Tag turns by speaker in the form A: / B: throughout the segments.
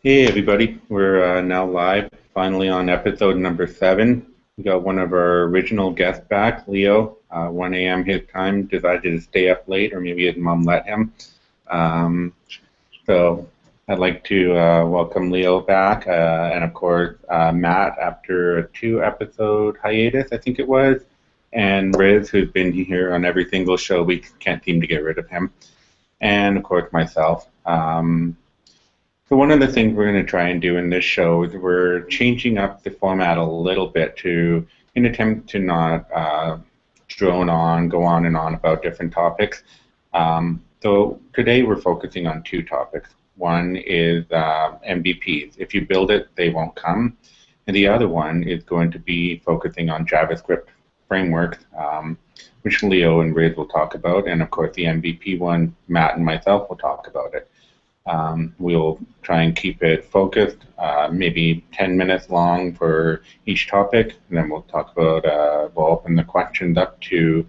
A: Hey everybody, we're now live, finally on episode number 7. We got one of our original guests back, Leo. 1 a.m. his time, decided to stay up late, or maybe his mom let him. Um, so I'd like to welcome Leo back, and of course Matt after a 2-episode hiatus, I think it was, and Riz, who's been here on every single show. We can't seem to get rid of him, and of course myself. So one of the things we're going to try and do in this show is we're changing up the format a little bit to, in an attempt to not go on and on about different topics. So today we're focusing on 2 topics. One is MVPs. If you build it, they won't come. And the other one is going to be focusing on JavaScript frameworks, which Leo and Riz will talk about. And of course the MVP one, Matt and myself will talk about it. We'll try and keep it focused, maybe 10 minutes long for each topic, and then we'll talk about, we'll open the questions up to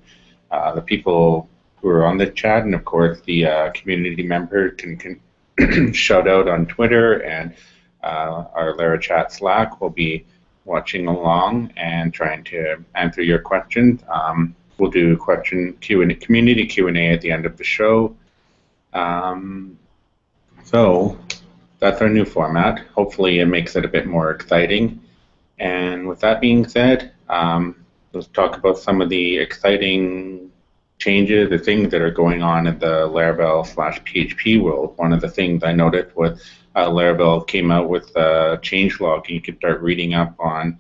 A: the people who are on the chat, and of course the community member can shout out on Twitter, and our LaraChat Slack will be watching along and trying to answer your questions. We'll do community Q&A at the end of the show. So that's our new format. Hopefully it makes it a bit more exciting. And with that being said, let's talk about some of the exciting changes, the things that are going on in the Laravel/PHP world. One of the things I noticed was Laravel came out with a changelog, and you can start reading up on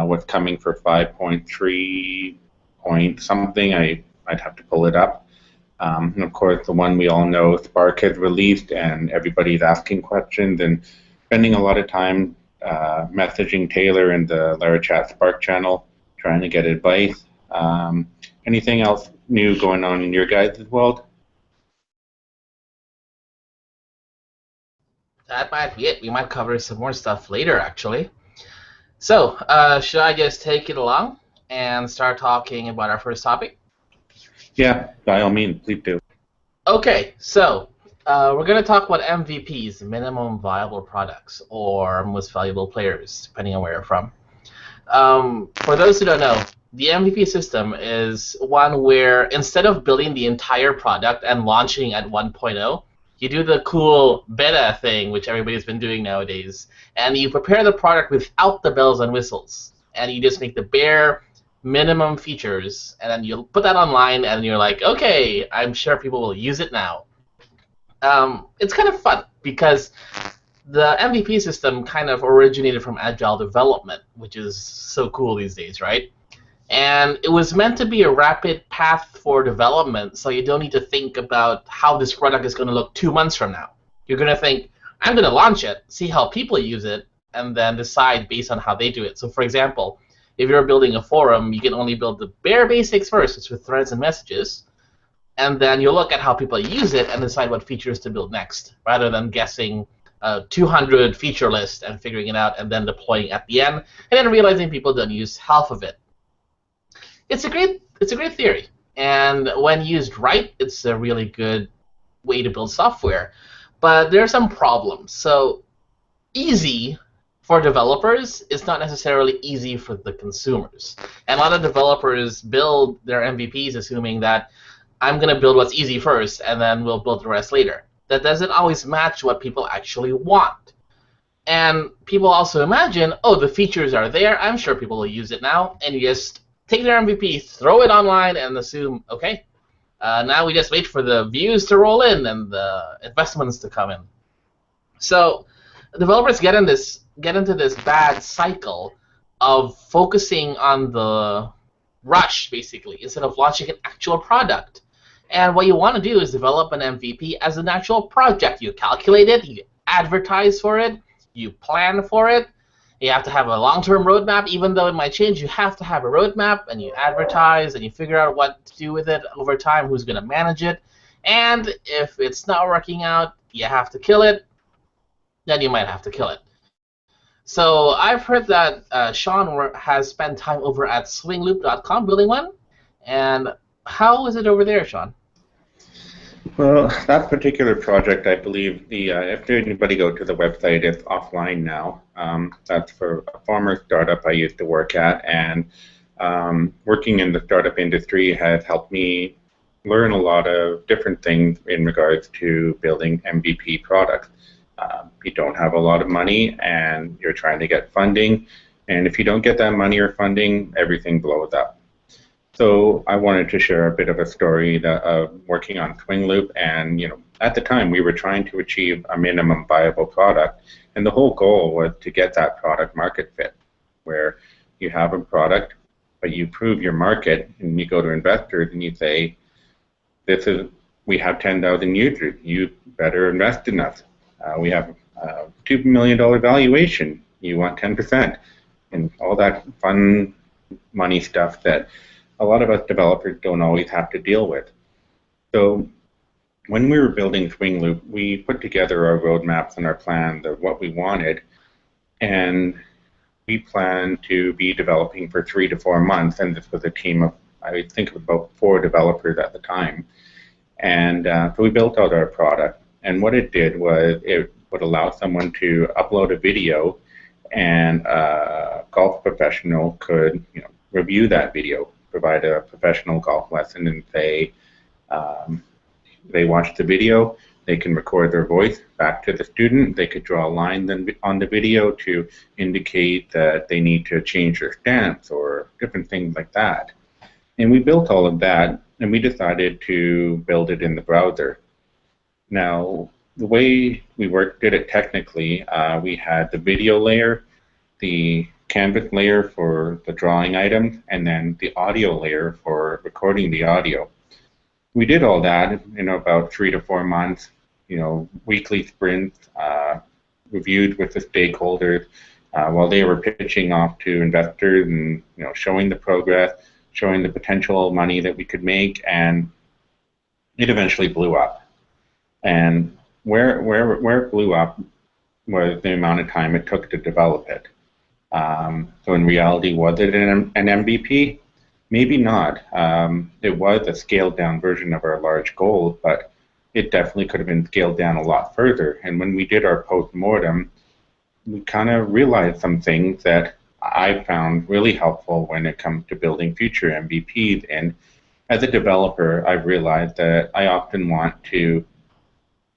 A: what's coming for 5.3 point something. I'd have to pull it up. And of course, the one we all know, Spark has released, and everybody's asking questions and spending a lot of time messaging Taylor in the LaraChat Spark channel, trying to get advice. Anything else new going on in your guys' world?
B: That might be it. We might cover some more stuff later, actually. So, should I just take it along and start talking about our first topic?
A: Yeah, by all means, please do.
B: Okay, so we're going to talk about MVPs, minimum viable products, or most valuable players, depending on where you're from. For those who don't know, the MVP system is one where instead of building the entire product and launching at 1.0, you do the cool beta thing, which everybody's been doing nowadays, and you prepare the product without the bells and whistles, and you just make the bare minimum features, and then you'll put that online, and you're like, okay, I'm sure people will use it now. It's kind of fun because the MVP system kind of originated from agile development, which is so cool these days, right? And it was meant to be a rapid path for development, so you don't need to think about how this product is going to look 2 months from now. You're going to think, I'm going to launch it, see how people use it, and then decide based on how they do it. So for example, if you're building a forum, you can only build the bare basics first, which with threads and messages, and then you'll look at how people use it and decide what features to build next, rather than guessing a 200 feature list and figuring it out and then deploying at the end, and then realizing people don't use half of it. It's a great theory, and when used right, it's a really good way to build software. But there are some problems. So easy for developers, it's not necessarily easy for the consumers. And a lot of developers build their MVPs assuming that I'm going to build what's easy first, and then we'll build the rest later. That doesn't always match what people actually want. And people also imagine, oh, the features are there, I'm sure people will use it now, and you just take their MVP, throw it online, and assume, okay, now we just wait for the views to roll in and the investments to come in. So developers get into this bad cycle of focusing on the rush, basically, instead of launching an actual product. And what you want to do is develop an MVP as an actual project. You calculate it, you advertise for it, you plan for it. You have to have a long-term roadmap. Even though it might change, you have to have a roadmap, and you advertise, and you figure out what to do with it over time, who's going to manage it. And if it's not working out, you have to kill it, then you might have to kill it. So I've heard that Sean has spent time over at swingloop.com building one. And how is it over there, Sean?
A: Well, that particular project, I believe, if anybody go to the website, it's offline now. That's for a former startup I used to work at, and working in the startup industry has helped me learn a lot of different things in regards to building MVP products. You don't have a lot of money, and you're trying to get funding, and if you don't get that money or funding, everything blows up. So I wanted to share a bit of a story that working on Fling Loop, and at the time we were trying to achieve a minimum viable product, and the whole goal was to get that product market fit, where you have a product, but you prove your market, and you go to investors and you say, "This is we have 10,000 users. You better invest in us. We have a $2 million valuation. You want 10%," and all that fun money stuff that a lot of us developers don't always have to deal with. So when we were building Fling Loop, we put together our roadmaps and our plans of what we wanted, and we planned to be developing for 3 to 4 months, and this was a team of, I think, about 4 developers at the time. And so we built out our product, and what it did was it would allow someone to upload a video, and a golf professional could review that video, provide a professional golf lesson, and say they watch the video, they can record their voice back to the student, they could draw a line on the video to indicate that they need to change their stance or different things like that. And we built all of that, and we decided to build it in the browser. Now, the way we did it technically, we had the video layer, the canvas layer for the drawing items, and then the audio layer for recording the audio. We did all that in about 3 to 4 months, weekly sprints, reviewed with the stakeholders while they were pitching off to investors and showing the progress, showing the potential money that we could make, and it eventually blew up. And where it blew up was the amount of time it took to develop it. So in reality, was it an MVP? Maybe not. It was a scaled down version of our large goal, but it definitely could have been scaled down a lot further. And when we did our post-mortem, we kind of realized some things that I found really helpful when it comes to building future MVPs. And as a developer, I've realized that I often want to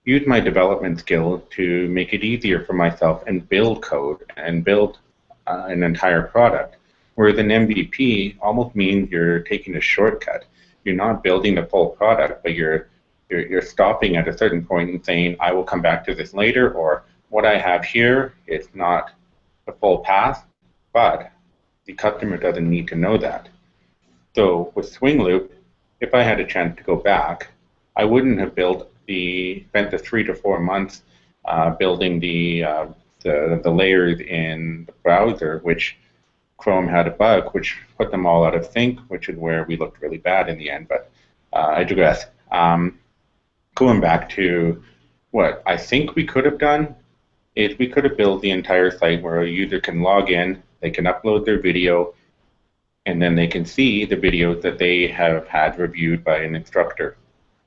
A: use my development skills to make it easier for myself and build code and build an entire product. Whereas an MVP almost means you're taking a shortcut. You're not building the full product, but you're stopping at a certain point and saying, I will come back to this later, or what I have here is not the full path, but the customer doesn't need to know that. So with Fling Loop, if I had a chance to go back, I wouldn't have spent the 3 to 4 months building the layers in the browser, which Chrome had a bug, which put them all out of sync, which is where we looked really bad in the end. But I digress. Going back to what I think we could have done is we could have built the entire site where a user can log in, they can upload their video, and then they can see the videos that they have had reviewed by an instructor.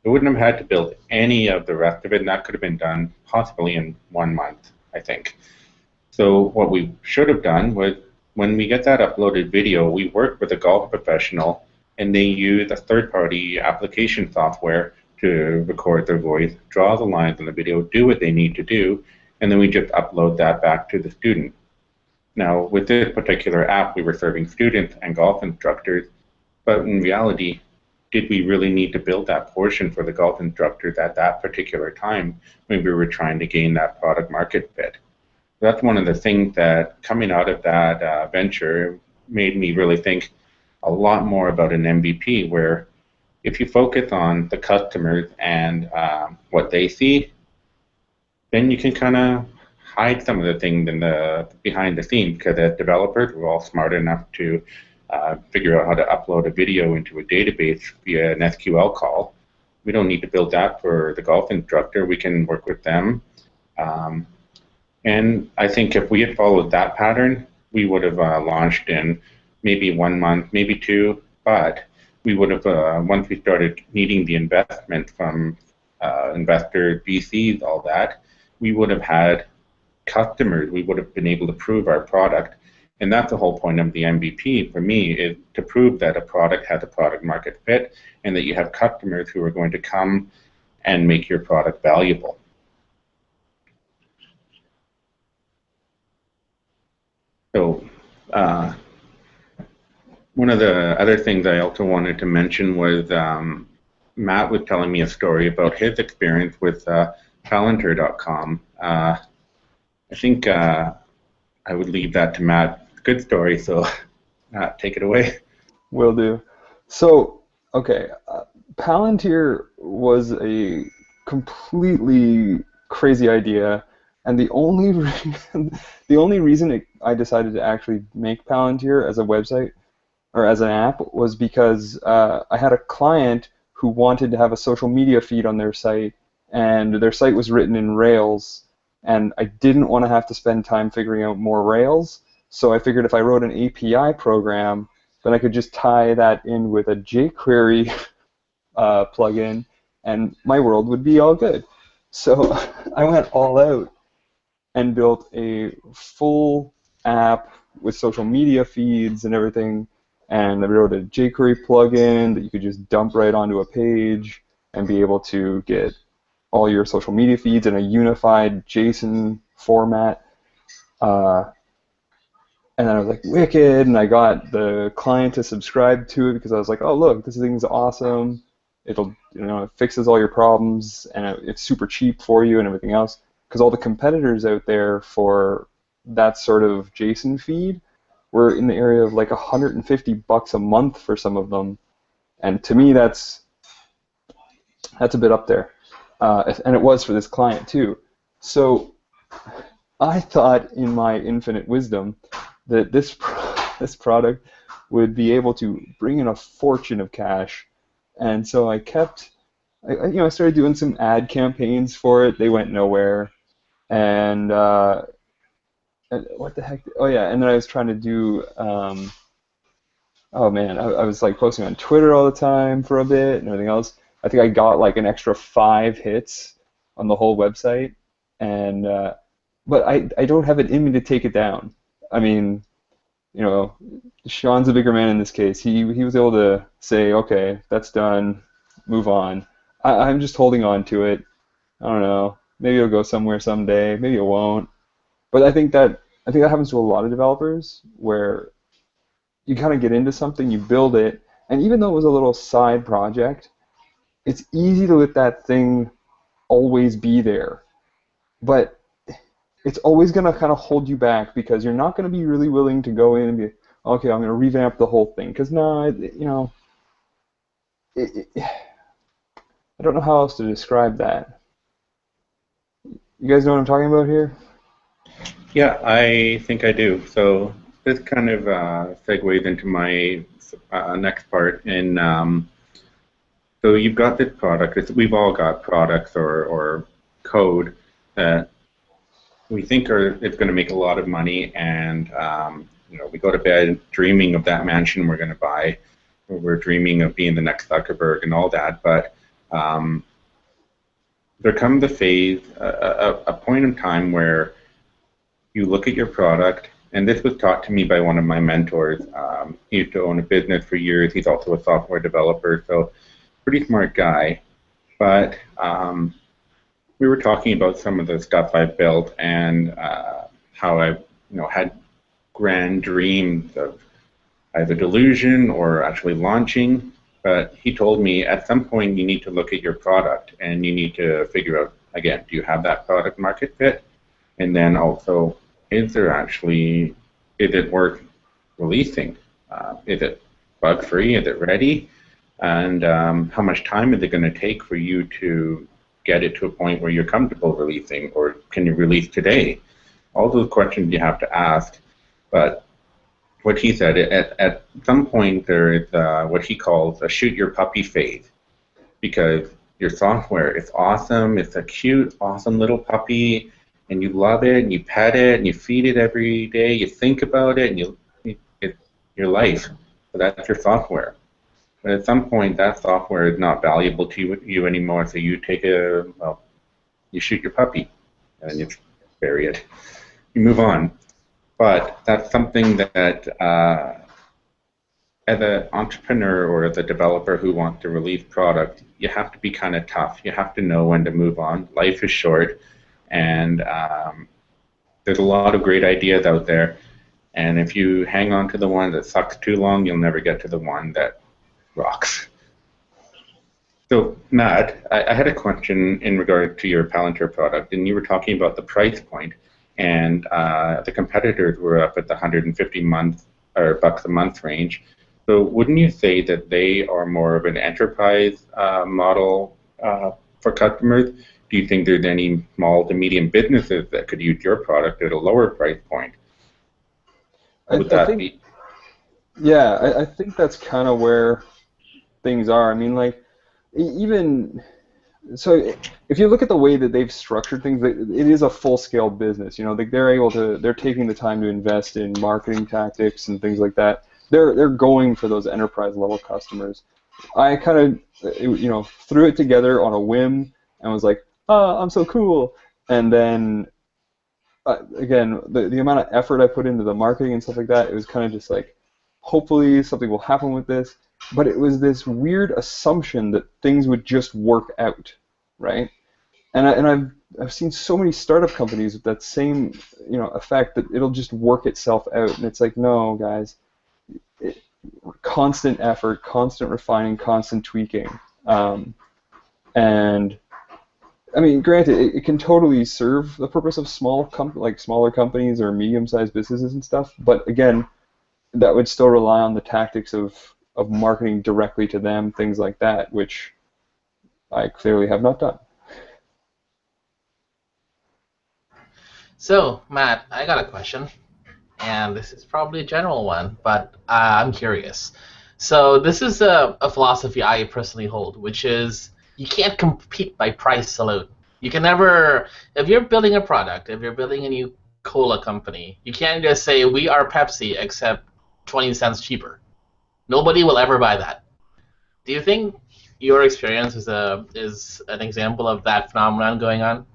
A: They wouldn't have had to build any of the rest of it, and that could have been done possibly in 1 month, I think. So what we should have done was, when we get that uploaded video, we work with a golf professional, and they use a third-party application software to record their voice, draw the lines on the video, do what they need to do, and then we just upload that back to the student. Now, with this particular app, we were serving students and golf instructors, but in reality, did we really need to build that portion for the golf instructors at that particular time when we were trying to gain that product market fit? That's one of the things that, coming out of that venture, made me really think a lot more about an MVP, where if you focus on the customers and what they see, then you can kind of hide some of the things behind the scenes, because as developers, we're all smart enough to figure out how to upload a video into a database via an SQL call. We don't need to build that for the golf instructor. We can work with them. And I think if we had followed that pattern, we would have launched in maybe 1 month, maybe 2, but we would have, once we started needing the investment from investors, VCs, all that, we would have had customers. We would have been able to prove our product. And that's the whole point of the MVP for me, is to prove that a product has a product market fit and that you have customers who are going to come and make your product valuable. So one of the other things I also wanted to mention was Matt was telling me a story about his experience with Palantir.com. I think I would leave that to Matt. Good story, so Matt, take it away.
C: Will do. So, okay, Palantir was a completely crazy idea, and the only reason I decided to actually make Palantir as a website or as an app was because I had a client who wanted to have a social media feed on their site, and their site was written in Rails, and I didn't want to have to spend time figuring out more Rails, so I figured if I wrote an API program, then I could just tie that in with a jQuery plugin, and my world would be all good. So I went all out and built a full app with social media feeds and everything, and I wrote a jQuery plugin that you could just dump right onto a page and be able to get all your social media feeds in a unified JSON format. And then I was like, wicked, and I got the client to subscribe to it because I was like, oh, look, this thing's awesome. It'll, it fixes all your problems, and it's super cheap for you and everything else. Because all the competitors out there for that sort of JSON feed were in the area of like $150 a month for some of them, and to me that's a bit up there, and it was for this client too. So I thought, in my infinite wisdom, that this product would be able to bring in a fortune of cash, and so I started doing some ad campaigns for it. They went nowhere, and what the heck? Oh yeah, and then I was trying to do. Oh man, I was like posting on Twitter all the time for a bit and everything else. I think I got like an extra 5 hits on the whole website, and but I don't have it in me to take it down. I mean, Sean's a bigger man in this case. He was able to say, okay, that's done, move on. I'm just holding on to it. I don't know. Maybe it'll go somewhere someday. Maybe it won't. But I think that happens to a lot of developers, where you kind of get into something, you build it, and even though it was a little side project, it's easy to let that thing always be there. But it's always going to kind of hold you back, because you're not going to be really willing to go in and be, okay, I'm going to revamp the whole thing. Because I don't know how else to describe that. You guys know what I'm talking about here?
A: Yeah, I think I do. So this kind of segues into my next part. And so you've got this product. We've all got products or code that we think it's going to make a lot of money, and we go to bed dreaming of that mansion we're going to buy, or we're dreaming of being the next Zuckerberg and all that. But there comes a phase, a point in time where you look at your product, and this was taught to me by one of my mentors. He used to own a business for years. He's also a software developer, so pretty smart guy. But we were talking about some of the stuff I've built and how I had grand dreams of either delusion or actually launching. But he told me at some point you need to look at your product and you need to figure out, again, do you have that product market fit? And then also, is it worth releasing? Is it bug free? Is it ready? And how much time is it going to take for you to get it to a point where you're comfortable releasing, or can you release today? All those questions you have to ask. But what he said, at some point there is what he calls a shoot your puppy phase, because your software is awesome. It's a cute, awesome little puppy, and you love it, and you pet it, and you feed it every day. You think about it, and it's your life. So that's your software. But at some point, that software is not valuable to you anymore, so you take you shoot your puppy, and you bury it. You move on. But that's something that, as an entrepreneur or as a developer who wants to release product, you have to be kind of tough. You have to know when to move on. Life is short, and there's a lot of great ideas out there. And if you hang on to the one that sucks too long, you'll never get to the one that rocks. So, Matt, I had a question in regard to your Palantir product, and you were talking about the price point, and the competitors were up at the $150 a month range. So, wouldn't you say that they are more of an enterprise model for customers? Do you think there's any small to medium businesses that could use your product at a lower price point? Would that be?
C: Yeah, I think that's kind of where things are. I mean, like, even so, if you look at the way that they've structured things, it is a full-scale business. You know, they're taking the time to invest in marketing tactics and things like that. They're going for those enterprise-level customers. I kind of, threw it together on a whim and was like, oh, I'm so cool. And then, again, the amount of effort I put into the marketing and stuff like that, it was kind of just like, hopefully something will happen with this. But it was this weird assumption that things would just work out, right? And I've seen so many startup companies with that same effect that it'll just work itself out, and it's like, no, guys, constant effort, constant refining, constant tweaking, and I mean, granted, it can totally serve the purpose of smaller companies or medium-sized businesses and stuff, but again, that would still rely on the tactics of marketing directly to them, things like that, which I clearly have not done.
B: So, Matt, I got a question, and this is probably a general one, but I'm curious. So this is a philosophy I personally hold, which is you can't compete by price alone. You can never, if you're building a product, if you're building a new cola company, you can't just say, we are Pepsi, except 20 cents cheaper. Nobody will ever buy that. Do you think your experience is an example of that phenomenon going on?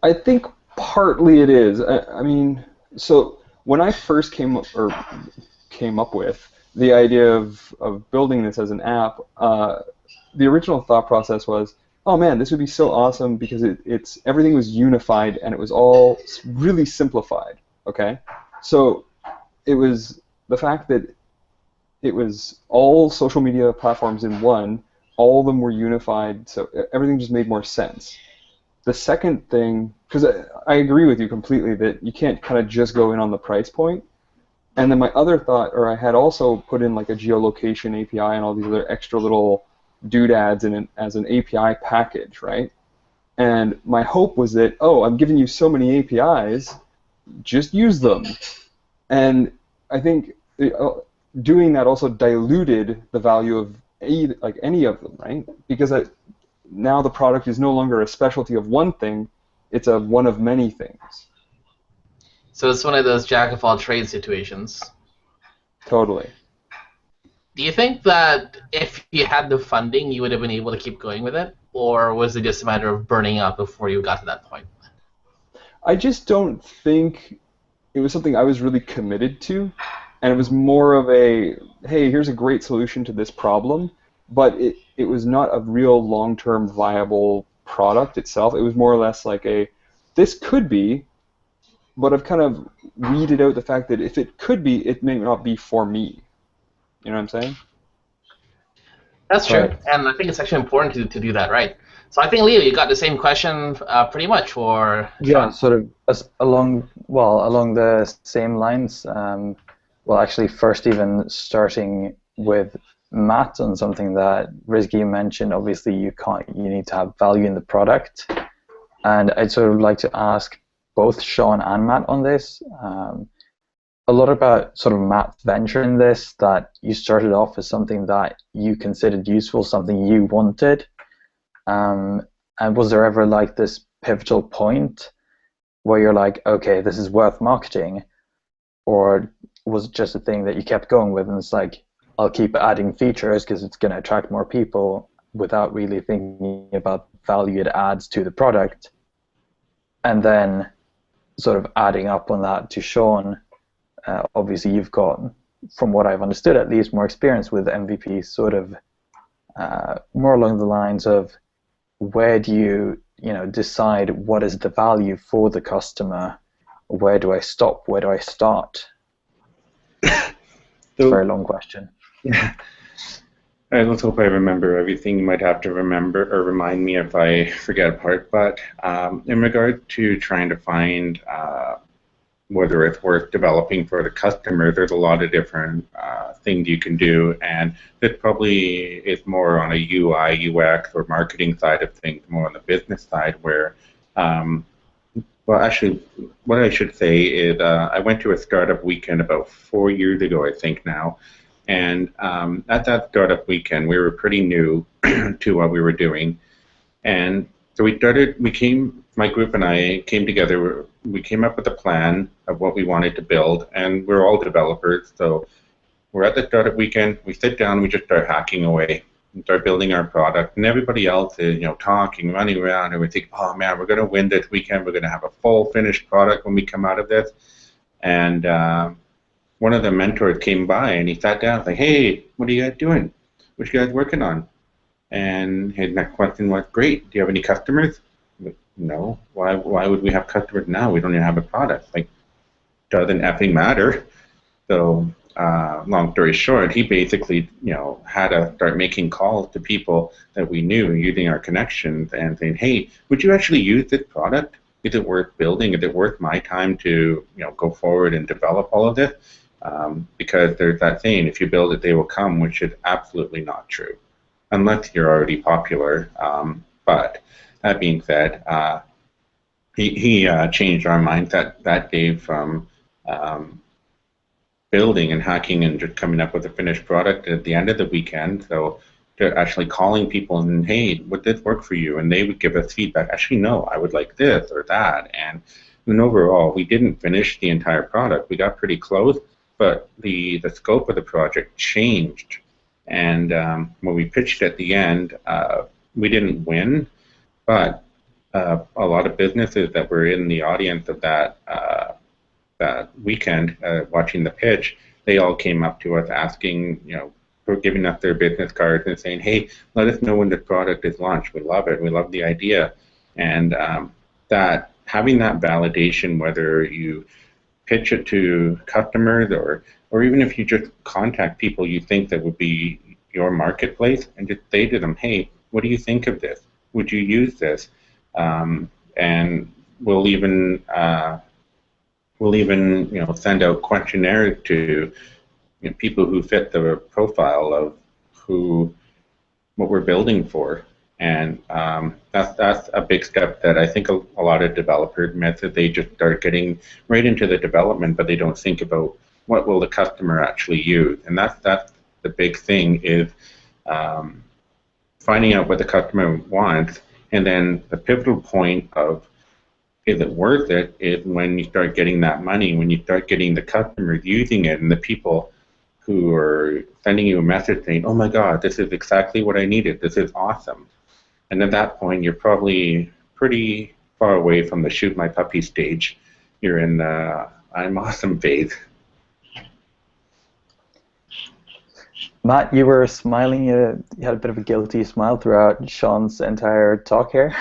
C: I think partly it is. I mean, so when I first came up with the idea of building this as an app, the original thought process was, oh man, this would be so awesome because it's everything was unified and it was all really simplified. Okay, so it was the fact that it was all social media platforms in one, all of them were unified, so everything just made more sense. The second thing, because I agree with you completely that you can't kind of just go in on the price point. And then my other thought, or I had also put in like a geolocation API and all these other extra little doodads as an API package, right? And my hope was that, oh, I'm giving you so many APIs, just use them. And I think doing that also diluted the value of any of them, right? Because now the product is no longer a specialty of one thing, it's a one of many things.
B: So it's one of those jack of all trades situations.
C: Totally.
B: Do you think that if you had the funding, you would have been able to keep going with it? Or was it just a matter of burning out before you got to that point?
C: I just don't think it was something I was really committed to. And it was more of a, hey, here's a great solution to this problem, but it was not a real long-term viable product itself. It was more or less like this could be, but I've kind of weeded out the fact that if it could be, it may not be for me. You know what I'm saying?
B: That's true, and I think it's actually important to do that, right? So I think, Leo, you got the same question pretty much for Sean.
D: Yeah, sort of along the same lines. Well, actually, first even starting with Matt on something that Rizky mentioned. Obviously, you need to have value in the product, and I'd sort of like to ask both Sean and Matt on this. A lot about sort of Matt's venture in this, that you started off as something that you considered useful, something you wanted, and was there ever like this pivotal point where you're like, okay, this is worth marketing, or was it just a thing that you kept going with and it's like, I'll keep adding features because it's going to attract more people without really thinking about the value it adds to the product. And then sort of adding up on that to Sean, obviously you've got, from what I've understood at least, more experience with MVP, sort of more along the lines of where do you decide what is the value for the customer? Where do I stop? Where do I start? It's a very long question.
A: Yeah. All right, let's hope I remember everything. You might have to remember or remind me if I forget a part. But in regard to trying to find whether it's worth developing for the customer, there's a lot of different things you can do, and this probably is more on a UI, UX, or marketing side of things, more on the business side, where, well, actually, what I should say is I went to a startup weekend about 4 years ago, I think now, and at that startup weekend, we were pretty new to what we were doing, and so my group and I came together, we came up with a plan of what we wanted to build, and we're all developers, so we're at the startup weekend, we sit down, we just start hacking away, and start building our product, and everybody else is, talking, running around, and we think, oh man, we're going to win this weekend, we're going to have a full finished product when we come out of this, and one of the mentors came by, and he sat down, like, hey, what are you guys doing? What you guys working on? And his next question was, great, do you have any customers? Like, no. Why would we have customers now? We don't even have a product. Like, doesn't effing matter. So, long story short, he basically, had to start making calls to people that we knew using our connections and saying, hey, would you actually use this product? Is it worth building? Is it worth my time to, go forward and develop all of this? Because there's that saying, if you build it, they will come, which is absolutely not true, unless you're already popular. But that being said, he changed our mindset that day from building and hacking and just coming up with a finished product at the end of the weekend. So to actually calling people and, hey, would this work for you? And they would give us feedback. Actually, no, I would like this or that. And overall, we didn't finish the entire product. We got pretty close, but the scope of the project changed. And when we pitched at the end, we didn't win, but a lot of businesses that were in the audience of that weekend watching the pitch, they all came up to us asking, for giving us their business cards and saying, hey, let us know when the product is launched. We love it. We love the idea. And that having that validation, whether you pitch it to customers or even if you just contact people you think that would be your marketplace and just say to them, hey, what do you think of this? Would you use this? And we'll even send out questionnaires to people who fit the profile of what we're building for. And that's a big step that I think a lot of developers miss, that they just start getting right into the development, but they don't think about what will the customer actually use. And that's the big thing, is finding out what the customer wants, and then the pivotal point of is it worth it is when you start getting that money, when you start getting the customers using it and the people who are sending you a message saying, oh my God, this is exactly what I needed, this is awesome. And at that point, you're probably pretty far away from the shoot my puppy stage. You're in the I'm awesome phase.
D: Matt, you were smiling. You had a bit of a guilty smile throughout Sean's entire talk here.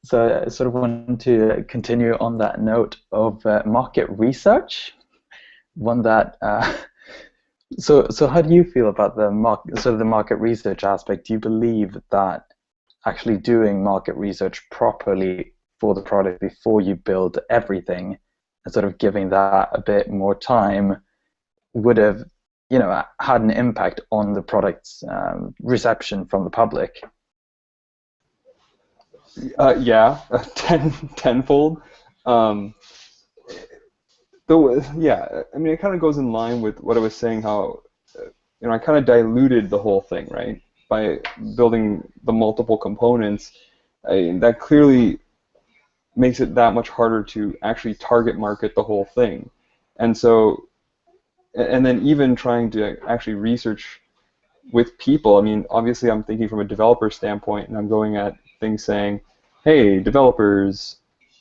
D: So I sort of want to continue on that note of market research. One that so how do you feel about the market research aspect? Do you believe that actually doing market research properly for the product before you build everything and sort of giving that a bit more time would have, had an impact on the product's reception from the public?
C: Yeah, tenfold. Yeah, I mean, it kind of goes in line with what I was saying, how I kind of diluted the whole thing, right, by building the multiple components. That clearly makes it that much harder to actually target market the whole thing. And so and then even trying to actually research with people. I mean, obviously I'm thinking from a developer standpoint, and I'm going at things saying, hey, developers,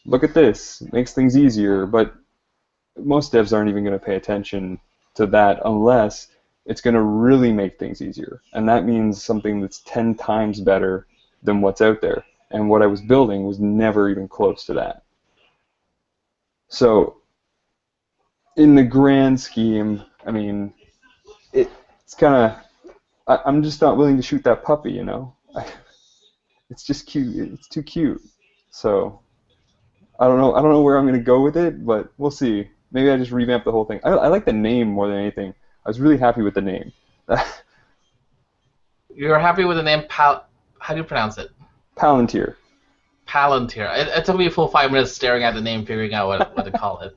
C: look at this, it makes things easier, but most devs aren't even going to pay attention to that unless it's going to really make things easier. And that means something that's 10 times better than what's out there. And what I was building was never even close to that. So in the grand scheme, I mean, it's kind of, I'm just not willing to shoot that puppy, you know. It's just cute. It's too cute. So I don't know where I'm going to go with it, but we'll see. Maybe I just revamp the whole thing. I like the name more than anything. I was really happy with the name.
B: You're happy with the name How do you pronounce it?
C: Palantir.
B: Palantir. It took me a full 5 minutes staring at the name, figuring out what to call it.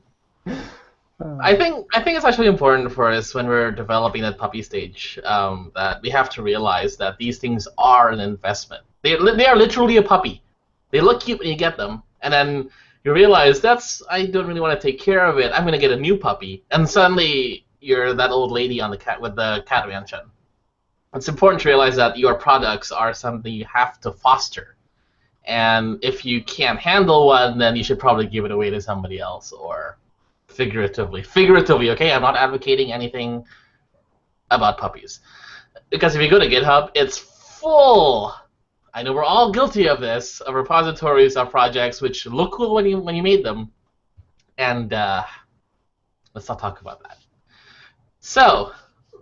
B: I think it's actually important for us when we're developing that puppy stage that we have to realize that these things are an investment. They are literally a puppy. They look cute when you get them, and then you realize I don't really want to take care of it. I'm going to get a new puppy, and suddenly you're that old lady on the cat with the cat mansion. It's important to realize that your products are something you have to foster, and if you can't handle one, then you should probably give it away to somebody else, or figuratively, okay? I'm not advocating anything about puppies, because if you go to GitHub, it's full. I know we're all guilty of this, of repositories of projects which look cool when you made them, and let's not talk about that. So,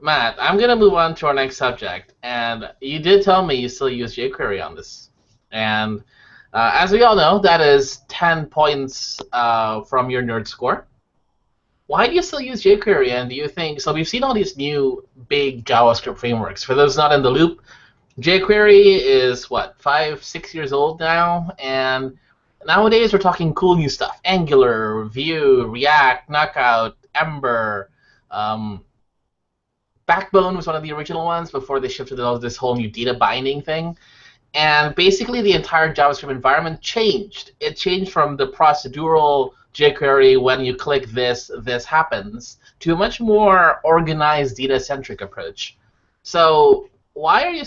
B: Matt, I'm going to move on to our next subject, and you did tell me you still use jQuery on this, and as we all know, that is 10 points from your nerd score. Why do you still use jQuery, and do you think, so we've seen all these new big JavaScript frameworks. For those not in the loop, jQuery is, what, 5-6 years old now, and nowadays we're talking cool new stuff. Angular, Vue, React, Knockout, Ember. Backbone was one of the original ones before they shifted to this whole new data binding thing. And basically the entire JavaScript environment changed. It changed from the procedural jQuery, when you click this, this happens, to a much more organized data-centric approach. So why are you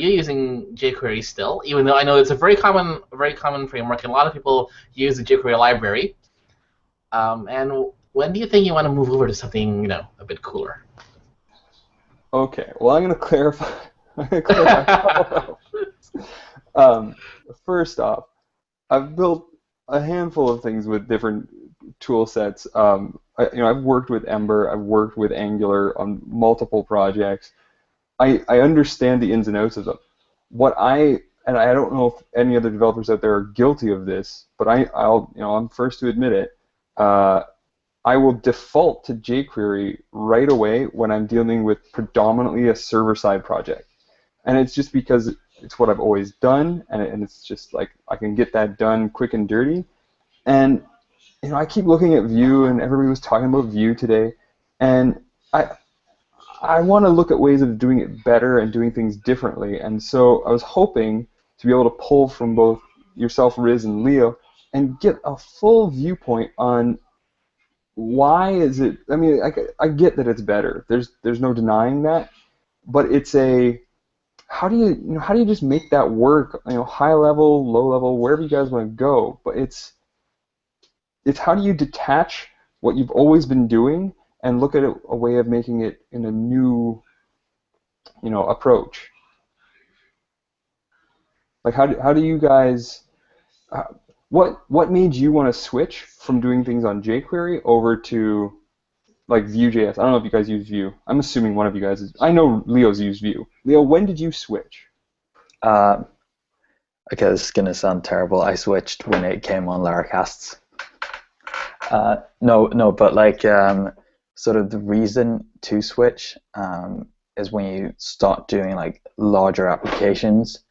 B: using jQuery still? Even though I know it's a very common framework, and a lot of people use the jQuery library. And when do you think you want to move over to something, a bit cooler?
C: Okay. Well, I'm going to clarify. First off, I've built a handful of things with different tool sets. I've worked with Ember. I've worked with Angular on multiple projects. I understand the ins and outs of them. And I don't know if any other developers out there are guilty of this, but I'm first to admit it. I will default to jQuery right away when I'm dealing with predominantly a server-side project, and it's just because it's what I've always done, and it's just like I can get that done quick and dirty. And I keep looking at Vue, and everybody was talking about Vue today, and I want to look at ways of doing it better and doing things differently. And so I was hoping to be able to pull from both yourself, Riz, and Leo, and get a full viewpoint on why is it. I mean, I get that it's better. There's no denying that, but it's how do you just make that work? High level, low level, wherever you guys want to go. But it's how do you detach what you've always been doing and look at a way of making it in a new, approach. Like how do you guys? What made you want to switch from doing things on jQuery over to like Vue.js? I don't know if you guys use Vue. I'm assuming one of you guys is. I know Leo's used Vue. Leo, when did you switch?
D: Okay, this is gonna sound terrible. I switched when it came on LaraCasts. No, but like sort of the reason to switch is when you start doing like larger applications,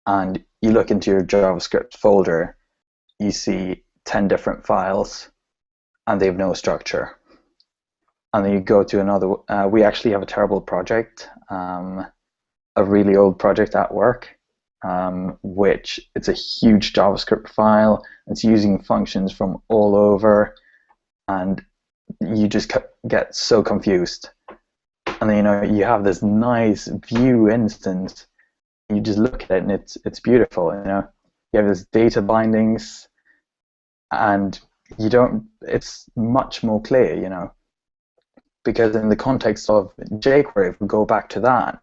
D: and you look into your JavaScript folder, you see 10 different files, and they have no structure. And then you go to another. We actually have a terrible project, a really old project at work, which it's a huge JavaScript file. It's using functions from all over, and you just get so confused. And then, you know, you have this nice view instance. You just look at it and it's beautiful. You know, you have this data bindings, and you don't. It's much more clear. You know, because in the context of jQuery, if we go back to that,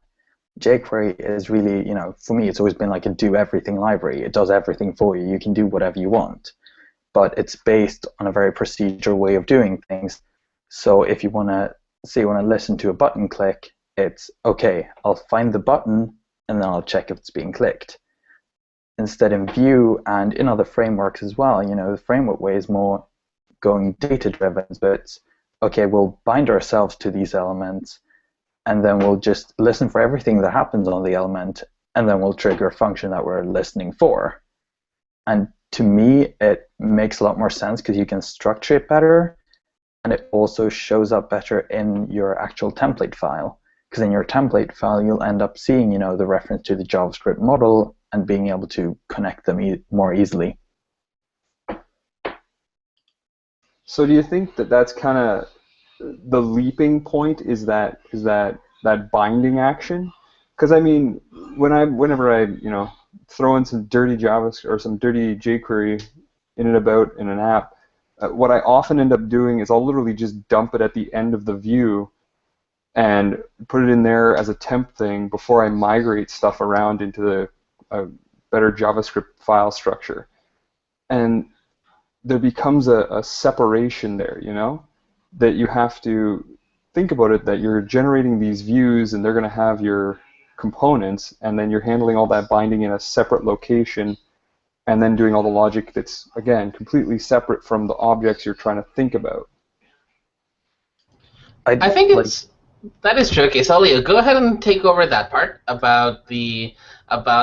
D: jQuery is really, you know, for me, it's always been like a do everything library. It does everything for you. You can do whatever you want, but it's based on a very procedural way of doing things. So if you want to say you want to listen to a button click, it's okay, I'll find the button and then I'll check if it's being clicked. Instead, in Vue and in other frameworks as well, you know, the framework way is more going data driven, but it's okay, we'll bind ourselves to these elements and then we'll just listen for everything that happens on the element, and then we'll trigger a function that we're listening for. And to me, it makes a lot more sense because you can structure it better, and it also shows up better in your actual template file. Because in your template file, you'll end up seeing, you know, the reference to the JavaScript model and being able to connect them more easily.
C: So do you think that that's kind of the leaping point? Is that binding action? Because I mean, whenever I you know throw in some dirty JavaScript or some dirty jQuery in and about in an app, what I often end up doing is I'll literally just dump it at the end of the view and put it in there as a temp thing before I migrate stuff around into a better JavaScript file structure. And there becomes a separation there, you know, that you have to think about it, that you're generating these views and they're going to have your components, and then you're handling all that binding in a separate location, and then doing all the logic that's, again, completely separate from the objects you're trying to think about.
B: I think that is true. Okay, so Leo, go ahead and take over that part about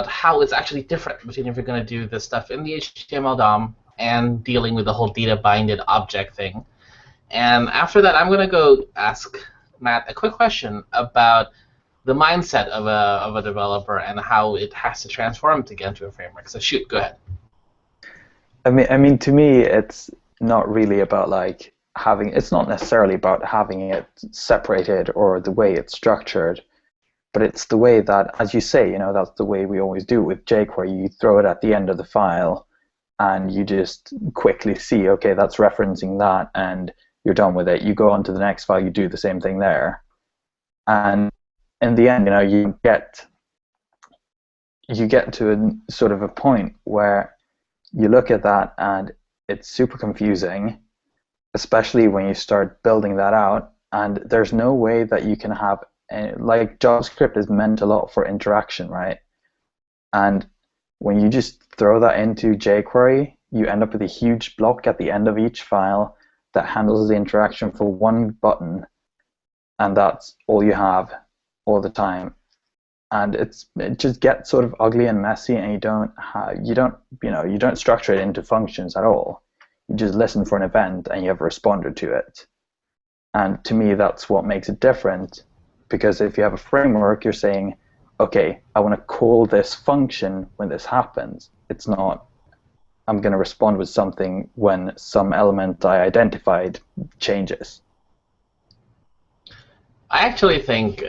B: how it's actually different between if you're going to do this stuff in the HTML DOM and dealing with the whole data binded object thing. And after that, I'm going to go ask Matt a quick question about the mindset of a developer and how it has to transform to get into a framework. So shoot, go ahead.
D: I mean, to me, it's not really about like having. It's not necessarily about having it separated or the way it's structured, but it's the way that, as you say, you know, that's the way we always do it with jQuery. You throw it at the end of the file, and you just quickly see, okay, that's referencing that, and you're done with it. You go on to the next file, you do the same thing there, and in the end, you know, you get to a sort of a point where you look at that and it's super confusing, especially when you start building that out, and there's no way that you can have, like, JavaScript is meant a lot for interaction, right? And when you just throw that into jQuery, you end up with a huge block at the end of each file that handles the interaction for one button, and that's all you have all the time. And it just gets sort of ugly and messy, and you don't structure it into functions at all. You just listen for an event and you have a responder to it. And to me, that's what makes it different, because if you have a framework, you're saying, okay, I want to call this function when this happens. It's not, I'm going to respond with something when some element I identified changes.
B: I actually think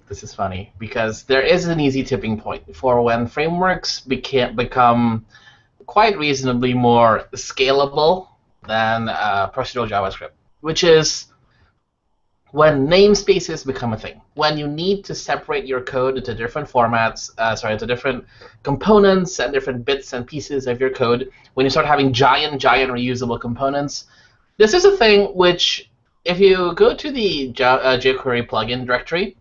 B: this is funny because there is an easy tipping point for when frameworks become quite reasonably more scalable than procedural JavaScript, which is when namespaces become a thing. When you need to separate your code into different formats, into different components and different bits and pieces of your code, when you start having giant reusable components, this is a thing which, if you go to the jQuery plugin directory,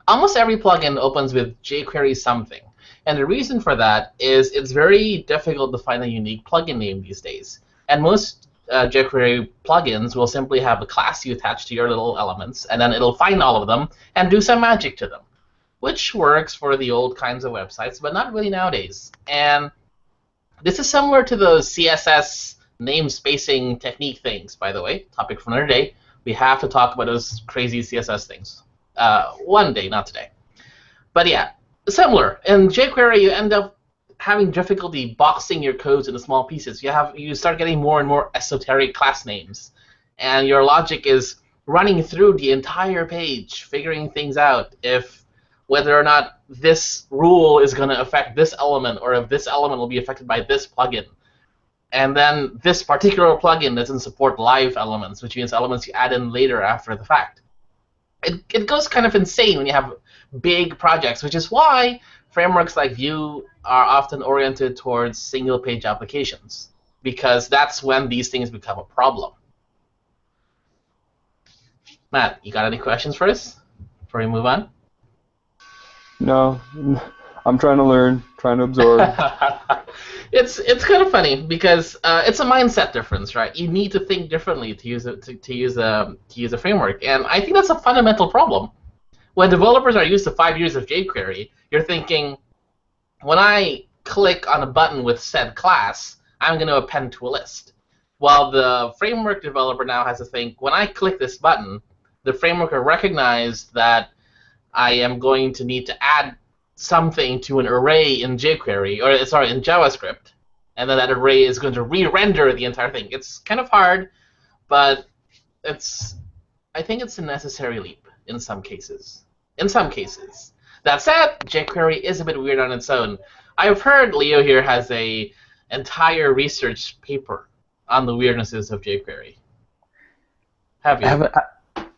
B: almost every plugin opens with jQuery something. And the reason for that is it's very difficult to find a unique plugin name these days. And most jQuery plugins will simply have a class you attach to your little elements, and then it'll find all of them and do some magic to them, which works for the old kinds of websites, but not really nowadays. And this is similar to those CSS namespacing technique things, by the way, topic for another day. We have to talk about those crazy CSS things one day, not today. But yeah, similar. In jQuery, you end up having difficulty boxing your codes into small pieces. You start getting more and more esoteric class names. and your logic is running through the entire page, figuring things out, if whether or not this rule is going to affect this element, or if this element will be affected by this plugin. And then this particular plugin doesn't support live elements, which means elements you add in later after the fact. It goes kind of insane when you have big projects, which is why frameworks like Vue are often oriented towards single-page applications, because that's when these things become a problem. Matt, you got any questions for us before we move on?
C: No, I'm trying to learn, trying to absorb.
B: It's kind of funny because it's a mindset difference, right? You need to think differently to use a framework, and I think that's a fundamental problem. When developers are used to 5 years of jQuery, you're thinking, when I click on a button with said class, I'm going to append to a list. While the framework developer now has to think, when I click this button, the framework will recognize that I am going to need to add something to an array in jQuery, or sorry, in JavaScript, and then that array is going to re-render the entire thing. It's kind of hard, but I think it's a necessary leap in some cases. That said, jQuery is a bit weird on its own. I've heard Leo here has a entire research paper on the weirdnesses of jQuery. Have you?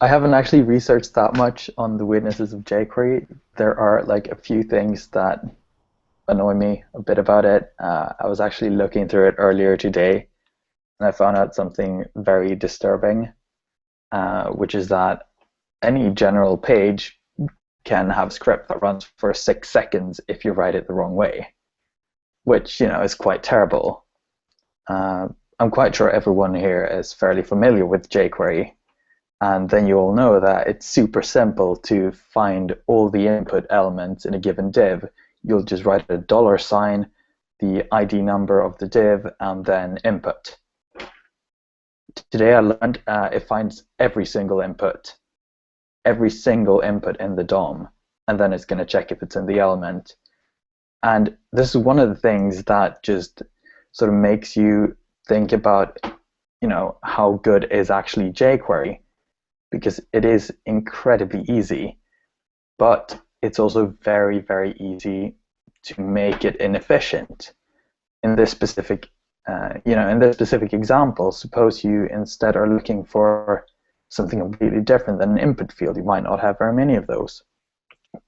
D: I haven't actually researched that much on the weirdnesses of jQuery. There are like a few things that annoy me a bit about it. I was actually looking through it earlier today, and I found out something very disturbing, which is that any general page can have script that runs for 6 seconds if you write it the wrong way, which, you know, is quite terrible. I'm quite sure everyone here is fairly familiar with jQuery, and then you all know that it's super simple to find all the input elements in a given div. You'll just write a $, the ID number of the div, and then input. Today I learned it finds every single input in the DOM, and then it's going to check if it's in the element. And this is one of the things that just sort of makes you think about, you know, how good is actually jQuery, because it is incredibly easy, but it's also very, very easy to make it inefficient. In this specific, example, suppose you instead are looking for something completely different than an input field. You might not have very many of those.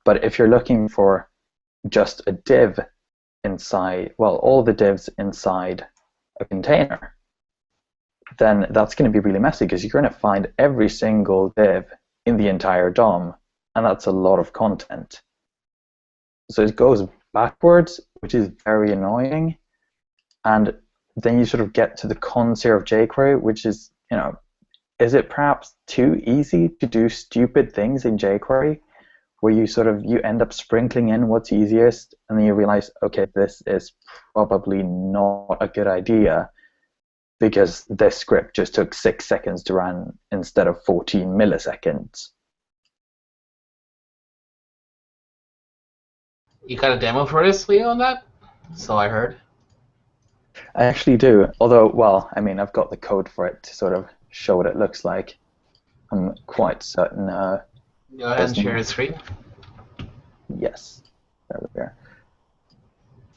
D: But if you're looking for just a div inside, well, all the divs inside a container, then that's going to be really messy, because you're going to find every single div in the entire DOM, and that's a lot of content. So it goes backwards, which is very annoying. And then you sort of get to the cons here of jQuery, which is, you know, is it perhaps too easy to do stupid things in jQuery, where you end up sprinkling in what's easiest, and then you realize, okay, this is probably not a good idea, because this script just took 6 seconds to run instead of 14 milliseconds.
B: You got a demo for us, Leo, on that? So I heard.
D: I actually do, although, well, I mean, I've got the code for it to sort of show what it looks like. I'm quite certain.
B: Go ahead and share the screen.
D: Yes, there we go.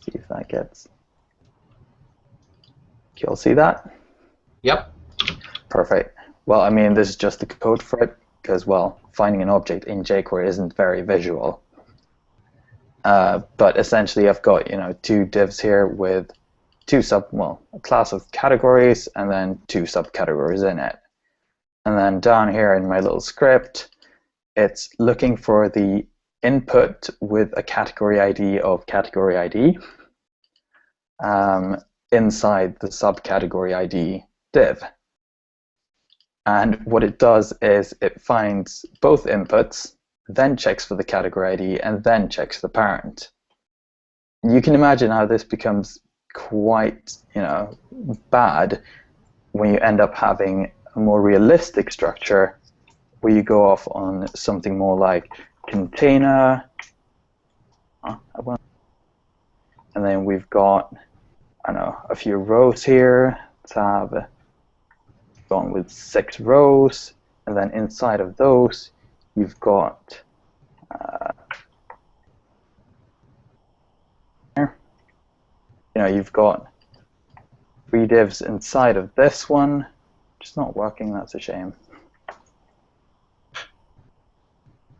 D: See if that gets. Can you all see that?
B: Yep.
D: Perfect. Well, I mean, this is just the code for it, because, well, finding an object in jQuery isn't very visual. But essentially, I've got, you know, 2 divs here with a class of categories, and then 2 subcategories in it. And then down here in my little script, it's looking for the input with a category ID of category ID inside the subcategory ID div. And what it does is it finds both inputs, then checks for the category ID, and then checks the parent. You can imagine how this becomes quite, you know, bad when you end up having a more realistic structure where you go off on something more like container, and then we've got, I don't know, a few rows here to have gone with 6 rows, and then inside of those, you've got you've got 3 divs inside of this one. It's not working. That's a shame.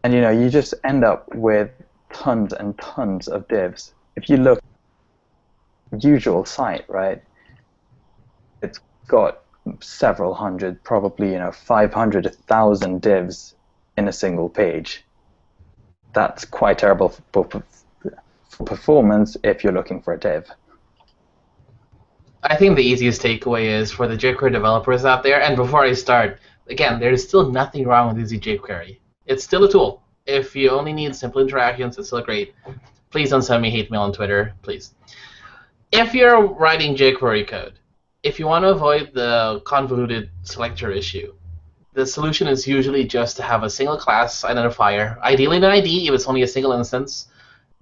D: And you just end up with tons and tons of divs. If you look at the usual site, right, it's got several hundred, probably 500, 1,000 divs in a single page. That's quite terrible for performance if you're looking for a div.
B: I think the easiest takeaway is for the jQuery developers out there, and before I start, again, there's still nothing wrong with using jQuery. It's still a tool. If you only need simple interactions, it's still great. Please don't send me hate mail on Twitter, please. If you're writing jQuery code, if you want to avoid the convoluted selector issue, the solution is usually just to have a single class identifier, ideally an ID if it's only a single instance.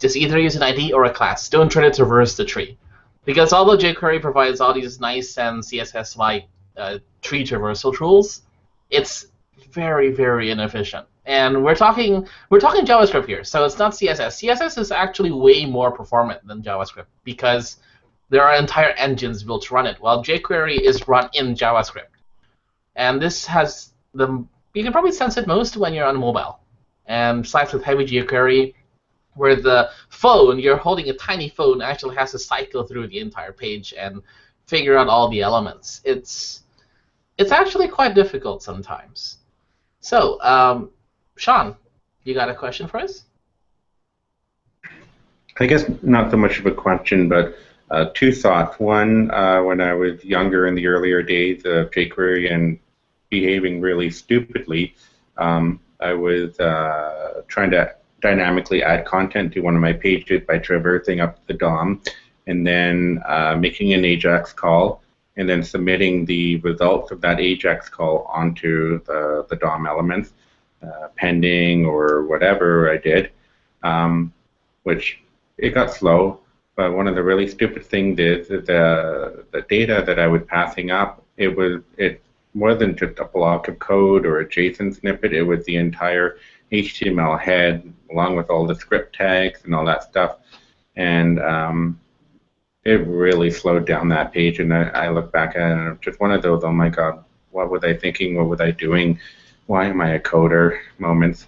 B: Just either use an ID or a class. Don't try to traverse the tree. Because although jQuery provides all these nice and CSS-like tree traversal tools, it's very, very inefficient. And we're talking JavaScript here, so it's not CSS. CSS is actually way more performant than JavaScript because there are entire engines built to run it, while jQuery is run in JavaScript. And this has you can probably sense it most when you're on mobile. And besides with heavy jQuery, where the phone, you're holding a tiny phone, actually has to cycle through the entire page and figure out all the elements. It's actually quite difficult sometimes. So, Sean, you got a question for us?
A: I guess not so much of a question, but 2 thoughts. One, when I was younger in the earlier days of jQuery and behaving really stupidly, I was trying to dynamically add content to one of my pages by traversing up the DOM and then making an AJAX call and then submitting the results of that AJAX call onto the DOM elements, pending or whatever I did, which it got slow. But one of the really stupid things is that the data that I was passing up, it wasn't just a block of code or a JSON snippet, it was the entire HTML head along with all the script tags and all that stuff. And it really slowed down that page, and I look back at it and just one of those, oh my god, what was I thinking, what was I doing, why am I a coder moments.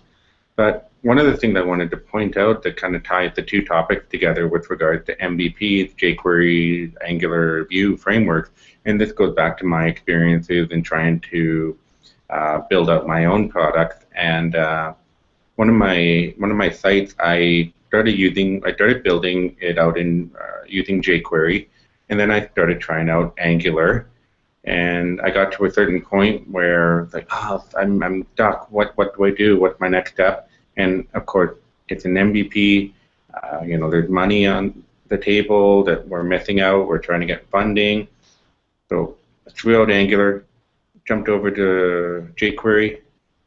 A: But one of the things I wanted to point out that kind of ties the 2 topics together with regards to MVPs, jQuery, Angular, Vue frameworks, and this goes back to my experiences in trying to build out my own products. And one of my sites, I started building it out in using jQuery, and then I started trying out Angular, and I got to a certain point where it's like, oh, I'm stuck. What do I do? What's my next step? And of course, it's an MVP. There's money on the table that we're missing out. We're trying to get funding, so I threw out Angular, jumped over to jQuery,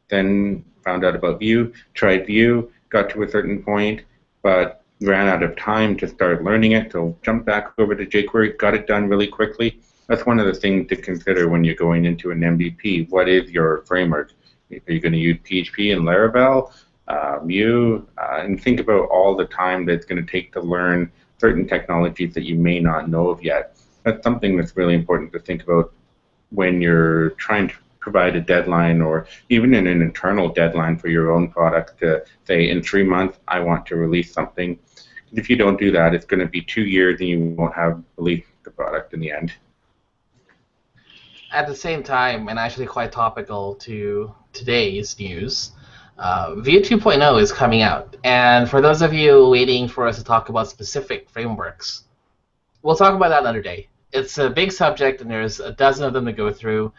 A: then found out about Vue, tried Vue, got to a certain point, but ran out of time to start learning it, so jumped back over to jQuery, got it done really quickly. That's one of the things to consider when you're going into an MVP. What is your framework? Are you going to use PHP and Laravel, Vue, and think about all the time that it's going to take to learn certain technologies that you may not know of yet. That's something that's really important to think about when you're trying to provide a deadline or even an internal deadline for your own product to say, in 3 months, I want to release something. If you don't do that, it's going to be 2 years and you won't have released the product in the end.
B: At the same time, and actually quite topical to today's news, Vue 2.0 is coming out. And for those of you waiting for us to talk about specific frameworks, we'll talk about that another day. It's a big subject, and there's a dozen of them to go through.